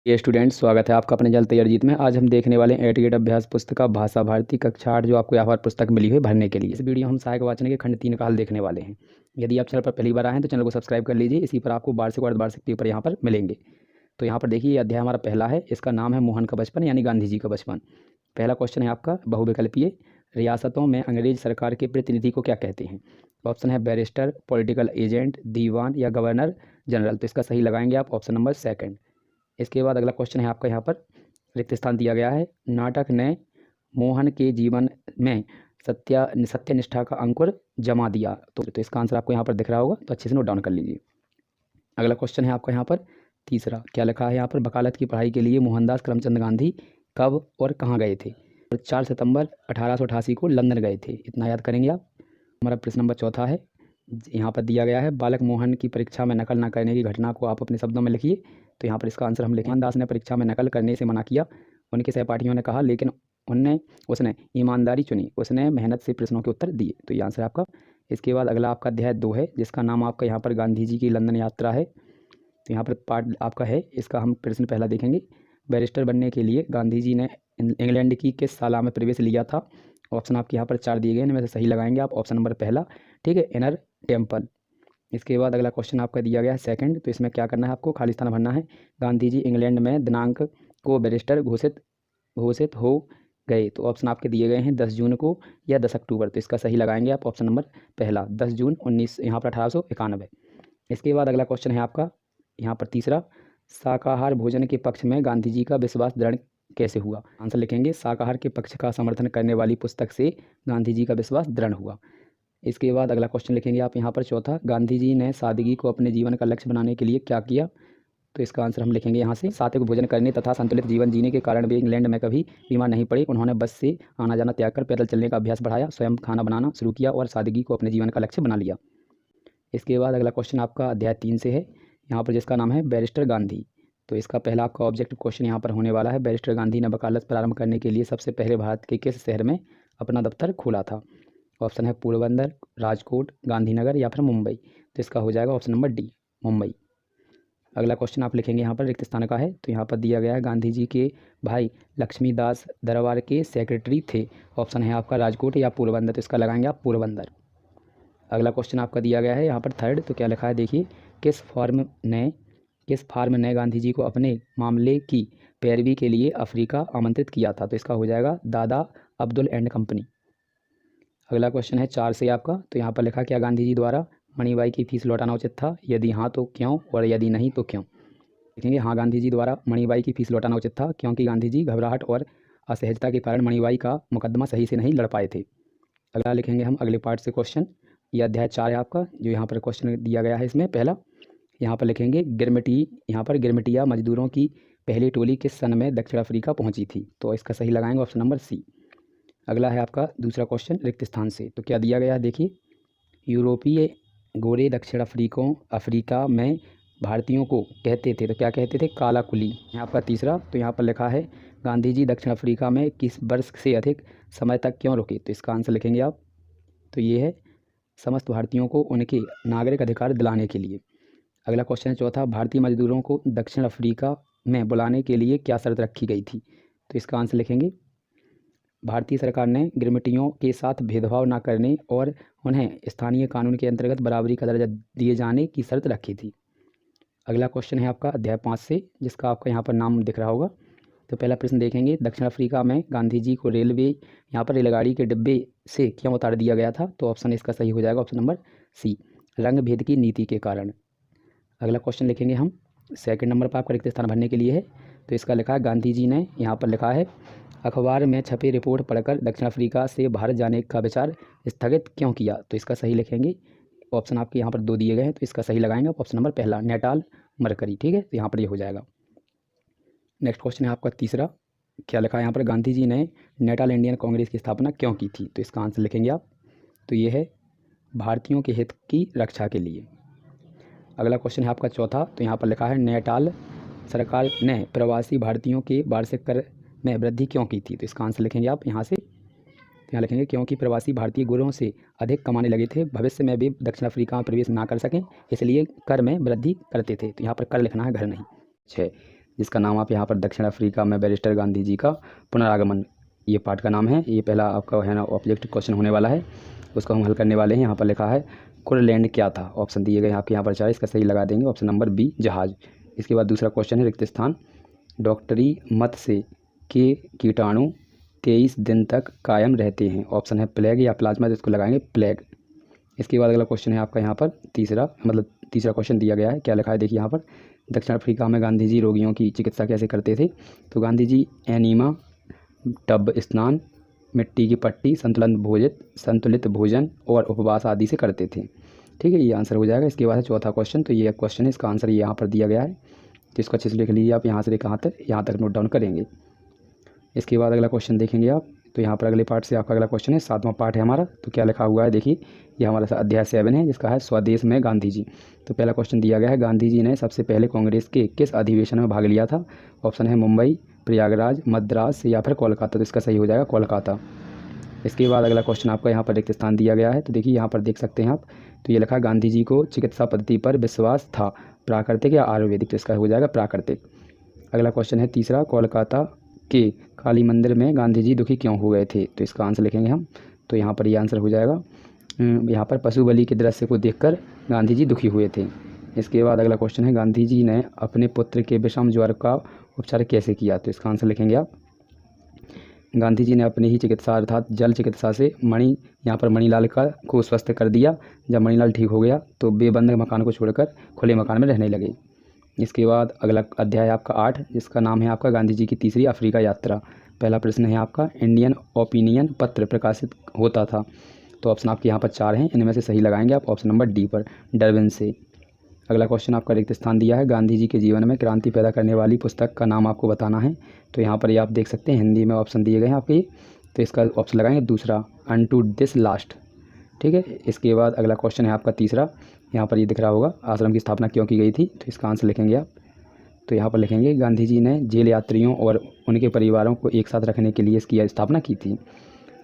ये स्टूडेंट्स, स्वागत है आपका अपने जल तैयार जीत में। आज हम देखने वाले हैं एट अभ्यास पुस्तक भाषा भारती कक्षा 8 जो आपको यहाँ पर पुस्तक मिली है भरने के लिए। इस वीडियो हम सहायक वाचन के खंड 3 का हल देखने वाले हैं। यदि आप चैनल पर पहली बार आए हैं तो चैनल को सब्सक्राइब कर लीजिए। इसी पर आपको वार्षिक और अर्धवार्षिक पेपर यहाँ पर मिलेंगे। तो यहाँ पर देखिए, ये अध्याय हमारा पहला है। इसका नाम है मोहन का बचपन यानी गांधी जी का बचपन। पहला क्वेश्चन है आपका बहुविकल्पीय, रियासतों में अंग्रेज सरकार के प्रतिनिधि को क्या कहते हैं? ऑप्शन है बैरिस्टर, पॉलिटिकल एजेंट, दीवान या गवर्नर जनरल। तो इसका सही लगाएंगे आप ऑप्शन नंबर सेकंड। इसके बाद अगला क्वेश्चन है आपका, यहाँ पर रिक्त स्थान दिया गया है। नाटक ने मोहन के जीवन में सत्यनिष्ठा का अंकुर जमा दिया। तो इसका आंसर आपको यहाँ पर दिख रहा होगा, तो अच्छे से नोट डाउन कर लीजिए। अगला क्वेश्चन है आपका यहाँ पर तीसरा, क्या लिखा है यहाँ पर? वकालत की पढ़ाई के लिए मोहनदास करमचंद गांधी कब और कहाँ गए थे? 4 सितंबर 1888 को लंदन गए थे। इतना याद करेंगे आप। हमारा प्रश्न नंबर चौथा है, यहाँ पर दिया गया है बालक मोहन की परीक्षा में नकल न करने की घटना को आप अपने शब्दों में लिखिए। तो यहाँ पर इसका आंसर हम लिखें, मोहनदास ने परीक्षा में नकल करने से मना किया। उनके सहपाठियों ने कहा, लेकिन उसने ईमानदारी चुनी। उसने मेहनत से प्रश्नों के उत्तर दिए। तो ये आंसर आपका। इसके बाद अगला आपका अध्याय 2 है, जिसका नाम आपका यहाँ पर गांधी जी की लंदन यात्रा है। तो यहाँ पर पार्ट आपका है, इसका हम प्रश्न पहला देखेंगे। बैरिस्टर बनने के लिए गांधी जी ने इंग्लैंड की किस साल में प्रवेश लिया था? ऑप्शन आपके यहाँ पर 4 दिए गए हैं, इनमें से सही लगाएंगे आप ऑप्शन नंबर पहला। ठीक है, इनर टेम्पल। इसके बाद अगला क्वेश्चन आपका दिया गया है सेकंड। तो इसमें क्या करना है आपको? खाली स्थान भरना है। गांधी जी इंग्लैंड में दिनांक को बैरिस्टर घोषित हो गए। तो ऑप्शन आपके दिए गए हैं 10 जून को या 10 अक्टूबर। तो इसका सही लगाएंगे आप ऑप्शन नंबर पहला, 10 जून 19 यहाँ पर 1891। इसके बाद अगला क्वेश्चन है आपका यहाँ पर तीसरा, शाकाहार भोजन के पक्ष में गांधी जी का विश्वास दृढ़ कैसे हुआ? आंसर लिखेंगे, शाकाहार के पक्ष का समर्थन करने वाली पुस्तक से गांधी जी का विश्वास दृढ़ हुआ। इसके बाद अगला क्वेश्चन लिखेंगे आप यहाँ पर चौथा, गांधी जी ने सादगी को अपने जीवन का लक्ष्य बनाने के लिए क्या किया? तो इसका आंसर हम लिखेंगे यहाँ से, सात्विक भोजन करने तथा संतुलित जीवन जीने के कारण वे इंग्लैंड में कभी बीमार नहीं पड़े। उन्होंने बस से आना जाना त्याग कर पैदल चलने का अभ्यास बढ़ाया, स्वयं खाना बनाना शुरू किया और सादगी को अपने जीवन का लक्ष्य बना लिया। इसके बाद अगला क्वेश्चन आपका अध्याय 3 से है, यहाँ पर जिसका नाम है बैरिस्टर गांधी। तो इसका पहला आपका ऑब्जेक्टिव क्वेश्चन यहाँ पर होने वाला है। बैरिस्टर गांधी ने वकालत प्रारंभ करने के लिए सबसे पहले भारत के किस शहर में अपना दफ्तर खोला था? ऑप्शन है पोरबंदर, राजकोट, गांधीनगर या फिर मुंबई। तो इसका हो जाएगा ऑप्शन नंबर डी, मुंबई। अगला क्वेश्चन आप लिखेंगे यहाँ पर रिक्त स्थान का है। तो यहाँ पर दिया गया है गांधी जी के भाई लक्ष्मीदास दरबार के सेक्रेटरी थे। ऑप्शन है आपका राजकोट या पोरबंदर। तो इसका लगाएंगे आप पोरबंदर। अगला क्वेश्चन आपका दिया गया है यहाँ पर थर्ड। तो क्या लिखा है देखिए, किस फार्म ने गांधी जी को अपने मामले की पैरवी के लिए अफ्रीका आमंत्रित किया था? तो इसका हो जाएगा दादा अब्दुल एंड कंपनी। अगला क्वेश्चन है 4 से आपका। तो यहाँ पर लिखा, क्या गांधी जी द्वारा मणिबाई की फीस लौटाना उचित था? यदि हाँ तो क्यों, और यदि नहीं तो क्यों? देखेंगे, हाँ गांधी जी द्वारा मणिबाई की फीस लौटाना उचित था, क्योंकि गांधी जी घबराहट और असहजता के कारण मणिबाई का मुकदमा सही से नहीं लड़ पाए थे। अगला लिखेंगे हम अगले पार्ट से क्वेश्चन। ये अध्याय 4 है आपका, जो यहाँ पर क्वेश्चन दिया गया है। इसमें पहला यहाँ पर लिखेंगे गिरमिटिया मजदूरों की पहली टोली किस सन में दक्षिण अफ्रीका पहुंची थी? तो इसका सही लगाएंगे ऑप्शन नंबर सी। अगला है आपका दूसरा क्वेश्चन रिक्त स्थान से। तो क्या दिया गया है देखिए, यूरोपीय गोरे दक्षिण अफ्रीका में भारतीयों को कहते थे, तो क्या कहते थे? काला कुली। यहाँ पर तीसरा, तो यहाँ पर लिखा है गांधी जी दक्षिण अफ्रीका में किस वर्ष से अधिक समय तक क्यों रुके? तो इसका आंसर लिखेंगे आप। तो ये है समस्त भारतीयों को उनके नागरिक अधिकार दिलाने के लिए। अगला क्वेश्चन है चौथा, भारतीय मजदूरों को दक्षिण अफ्रीका में बुलाने के लिए क्या शर्त रखी गई थी? तो इसका आंसर लिखेंगे, भारतीय सरकार ने गिरमिटियों के साथ भेदभाव न करने और उन्हें स्थानीय कानून के अंतर्गत बराबरी का दर्जा दिए जाने की शर्त रखी थी। अगला क्वेश्चन है आपका अध्याय 5 से, जिसका आपका यहाँ पर नाम दिख रहा होगा। तो पहला प्रश्न देखेंगे, दक्षिण अफ्रीका में गांधी जी को यहाँ पर रेलगाड़ी के डिब्बे से क्यों उतार दिया गया था? तो ऑप्शन इसका सही हो जाएगा ऑप्शन नंबर सी, रंग भेद की नीति के कारण। अगला क्वेश्चन लिखेंगे हम सेकंड नंबर पर आपका रिक्त स्थान भरने के लिए है। तो इसका लिखा है, गांधी जी ने यहाँ पर लिखा है अखबार में छपी रिपोर्ट पढ़कर दक्षिण अफ्रीका से भारत जाने का विचार स्थगित क्यों किया? तो इसका सही लिखेंगे, ऑप्शन आपके यहाँ पर 2 दिए गए हैं, तो इसका सही लगाएंगे आप ऑप्शन नंबर पहला, नेटाल मरकरी। ठीक है, तो यहाँ पर ये हो जाएगा। नेक्स्ट क्वेश्चन है आपका तीसरा, क्या लिखा है यहाँ पर, गांधी जी ने नेटाल इंडियन कांग्रेस की स्थापना क्यों की थी? तो इसका आंसर लिखेंगे आप। तो ये है भारतीयों के हित की रक्षा के लिए। अगला क्वेश्चन है आपका चौथा। तो यहाँ पर लिखा है, नेटाल सरकार ने प्रवासी भारतीयों के वार्षिक कर में वृद्धि क्यों की थी? तो इसका आंसर लिखेंगे आप यहाँ से। तो यहाँ लिखेंगे, क्योंकि प्रवासी भारतीय गुरुओं से अधिक कमाने लगे थे, भविष्य में भी दक्षिण अफ्रीका में प्रवेश ना कर सकें, इसलिए कर में वृद्धि करते थे। तो यहाँ पर कर लिखना है, घर नहीं। 6, जिसका नाम आप यहाँ पर दक्षिण अफ्रीका में बैरिस्टर गांधी जी का पुनरागमन, ये पार्ट का नाम है। ये पहला आपका है ना ऑब्जेक्टिव क्वेश्चन होने वाला है, उसको हम हल करने वाले हैं। यहाँ पर लिखा है कुरलैंड क्या था। ऑप्शन दिए गए आपके यहाँ पर 4, इसका सही लगा देंगे। ऑप्शन नंबर बी जहाज। इसके बाद दूसरा क्वेश्चन है रिक्त स्थान डॉक्टरी मत से के कीटाणु 23 दिन तक कायम रहते हैं। ऑप्शन है प्लेग या प्लाज्मा, जिसको लगाएंगे प्लेग। इसके बाद अगला क्वेश्चन है आपका यहाँ पर तीसरा क्वेश्चन दिया गया है। क्या लिखा है देखिए यहाँ पर, दक्षिण अफ्रीका में गांधी जी रोगियों की चिकित्सा कैसे करते थे। तो गांधी जी एनीमा, टब स्नान, मिट्टी की पट्टी, संतुलित भोजन और उपवास आदि से करते थे। ठीक है, ये आंसर हो जाएगा। इसके बाद है चौथा क्वेश्चन। तो ये क्वेश्चन है, इसका आंसर ये यहाँ पर दिया गया है, तो इसको अच्छे से लिख लीजिए आप। यहाँ से कहाँ तक, यहाँ तक नोट डाउन करेंगे। इसके बाद अगला क्वेश्चन देखेंगे आप। तो यहाँ पर अगले पार्ट से आपका अगला क्वेश्चन है, 7वां पार्ट है हमारा। तो क्या लिखा हुआ है देखिए, ये हमारा अध्याय 7 है, जिसका है स्वदेश में गांधी जी। तो पहला क्वेश्चन दिया गया है, गांधी जी ने सबसे पहले कांग्रेस के किस अधिवेशन में भाग लिया था। ऑप्शन है मुंबई, प्रयागराज, मद्रास या फिर कोलकाता। तो इसका सही हो जाएगा कोलकाता। इसके बाद अगला क्वेश्चन आपका यहाँ पर रिक्त स्थान दिया गया है। तो देखिए यहाँ पर देख सकते हैं आप, तो ये लिखा है गांधी जी को चिकित्सा पद्धति पर विश्वास था, प्राकृतिक या आयुर्वेदिक। तो इसका हो जाएगा प्राकृतिक। अगला क्वेश्चन है तीसरा, कोलकाता के काली मंदिर में गांधी जी दुखी क्यों हो गए थे। तो इसका आंसर लिखेंगे हम। तो यहाँ पर ये आंसर हो जाएगा, यहाँ पर पशु बलि के दृश्य को देखकर गांधी जी दुखी हुए थे। इसके बाद अगला क्वेश्चन है, गांधी जी ने अपने पुत्र के विषम ज्वर का उपचार कैसे किया। तो इसका आंसर लिखेंगे आप। गांधी जी ने अपनी ही चिकित्सा अर्थात जल चिकित्सा से यहाँ पर मणिलाल को स्वस्थ कर दिया। जब मणिलाल ठीक हो गया तो बेबंद मकान को छोड़कर खुले मकान में रहने लगे। इसके बाद अगला अध्याय आपका 8, जिसका नाम है आपका गांधी जी की तीसरी अफ्रीका यात्रा। पहला प्रश्न है आपका, इंडियन ओपिनियन पत्र प्रकाशित होता था। तो ऑप्शन आपके यहाँ पर 4 हैं, इनमें से सही लगाएंगे आप ऑप्शन नंबर डी पर, डरबन से। अगला क्वेश्चन आपका रिक्त स्थान दिया है, गांधी जी के जीवन में क्रांति पैदा करने वाली पुस्तक का नाम आपको बताना है। तो यहाँ पर ये आप देख सकते हैं हिंदी में ऑप्शन दिए गए हैं आपके, तो इसका ऑप्शन लगाएंगे दूसरा, अनटू दिस लास्ट। ठीक है, इसके बाद अगला क्वेश्चन है आपका तीसरा, यहाँ पर ये दिख रहा होगा, आश्रम की स्थापना क्यों की गई थी। तो इसका आंसर लिखेंगे आप। तो यहाँ पर लिखेंगे, गांधी जी ने जेल यात्रियों और उनके परिवारों को एक साथ रखने के लिए इसकी स्थापना की थी।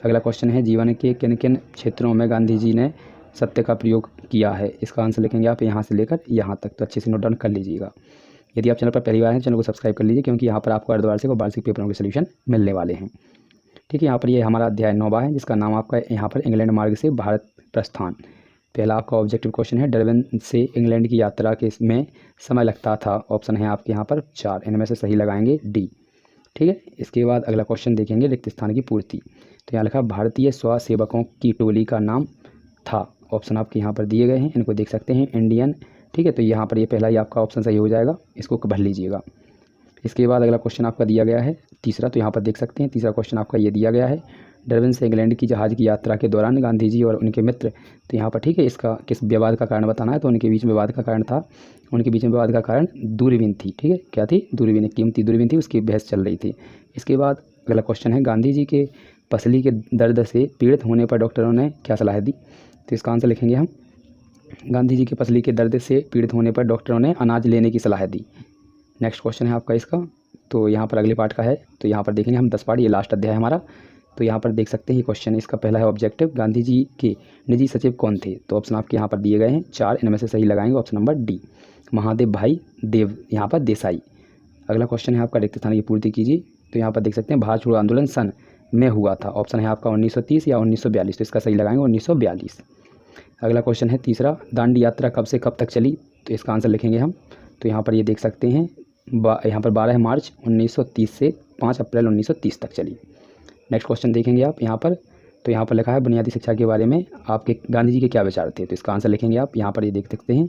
अगला क्वेश्चन है, जीवन के किन किन क्षेत्रों में गांधी जी ने सत्य का प्रयोग किया है। इसका आंसर लिखेंगे आप यहाँ से लेकर यहाँ तक। तो अच्छे से नोट डाउन कर लीजिएगा। यदि आप चैनल पर पहली बार हैं, चैनल को सब्सक्राइब कर लीजिए, क्योंकि यहाँ पर आपको अर्धवार्षिक और वार्षिक पेपरों के सॉल्यूशन मिलने वाले हैं। ठीक है, यहाँ पर ये हमारा अध्याय 9वां है, जिसका नाम आपका यहाँ पर इंग्लैंड मार्ग से भारत प्रस्थान। पहला आपका ऑब्जेक्टिव क्वेश्चन है, डरबन से इंग्लैंड की यात्रा के में समय लगता था। ऑप्शन है आपके यहाँ पर 4, इनमें से सही लगाएंगे डी। ठीक है, इसके बाद अगला क्वेश्चन देखेंगे, रिक्त स्थान की पूर्ति। तो यहाँ लिखा, भारतीय स्वसेवकों की टोली का नाम था। ऑप्शन आपके यहाँ पर दिए गए हैं, इनको देख सकते हैं, इंडियन। ठीक है, तो यहाँ पर ये पहला ही आपका ऑप्शन सही हो जाएगा, इसको भर लीजिएगा। इसके बाद अगला क्वेश्चन आपका दिया गया है तीसरा, तो यहाँ पर देख सकते हैं तीसरा क्वेश्चन आपका ये दिया गया है, डरबन से इंग्लैंड की जहाज़ की यात्रा के दौरान गांधी जी और उनके मित्र। तो यहाँ पर ठीक है, इसका किस विवाद का कारण बताना है। तो उनके बीच में विवाद का कारण था, उनके बीच में विवाद का कारण दूरबीन थी। ठीक है, क्या थी, दूरबीन, कीमती दूरबीन थी, उसकी बहस चल रही थी। इसके बाद अगला क्वेश्चन है, गांधी जी के पसली के दर्द से पीड़ित होने पर डॉक्टरों ने क्या सलाह दी। तो इसका आंसर लिखेंगे हम, गांधी जी के पसली के दर्द से पीड़ित होने पर डॉक्टरों ने अनाज लेने की सलाह दी। नेक्स्ट क्वेश्चन है आपका इसका, तो यहाँ पर अगले पार्ट का है। तो यहाँ पर देखेंगे हम 10 पार्ट, ये लास्ट अध्याय है हमारा। तो यहाँ पर देख सकते हैं क्वेश्चन, इसका पहला है ऑब्जेक्टिव, गांधी जी के निजी सचिव कौन थे। तो ऑप्शन आपके यहाँ पर दिए गए हैं 4, इनमें से सही लगाएंगे ऑप्शन नंबर डी, महादेव भाई देव, यहाँ पर देसाई। अगला क्वेश्चन है आपका, रिक्त स्थान की पूर्ति कीजिए। तो यहाँ पर देख सकते हैं, भारत छोड़ो आंदोलन सन में हुआ था। ऑप्शन है आपका 1930 या 1942। तो इसका सही लगाएंगे 1942। अगला क्वेश्चन है तीसरा, दांडी यात्रा कब से कब तक चली। तो इसका आंसर लिखेंगे हम। तो यहाँ पर ये देख सकते हैं, यहाँ पर 12 मार्च 1930 से 5 अप्रैल 1930 तक चली। नेक्स्ट क्वेश्चन देखेंगे आप यहाँ पर। तो यहाँ पर लिखा है, बुनियादी शिक्षा के बारे में आपके गांधी जी के क्या विचार थे। तो इसका आंसर लिखेंगे आप, यहाँ पर ये देख सकते हैं।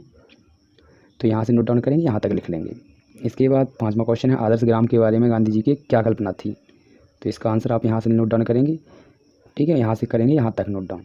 तो यहाँ से नोट डाउन करेंगे, यहाँ तक लिख लेंगे। इसके बाद 5वां क्वेश्चन है, आदर्श ग्राम के बारे में गांधी जी की क्या कल्पना थी। तो इसका आंसर आप यहाँ से नोट डाउन करेंगे। ठीक है, यहाँ से करेंगे यहाँ तक नोट डाउन।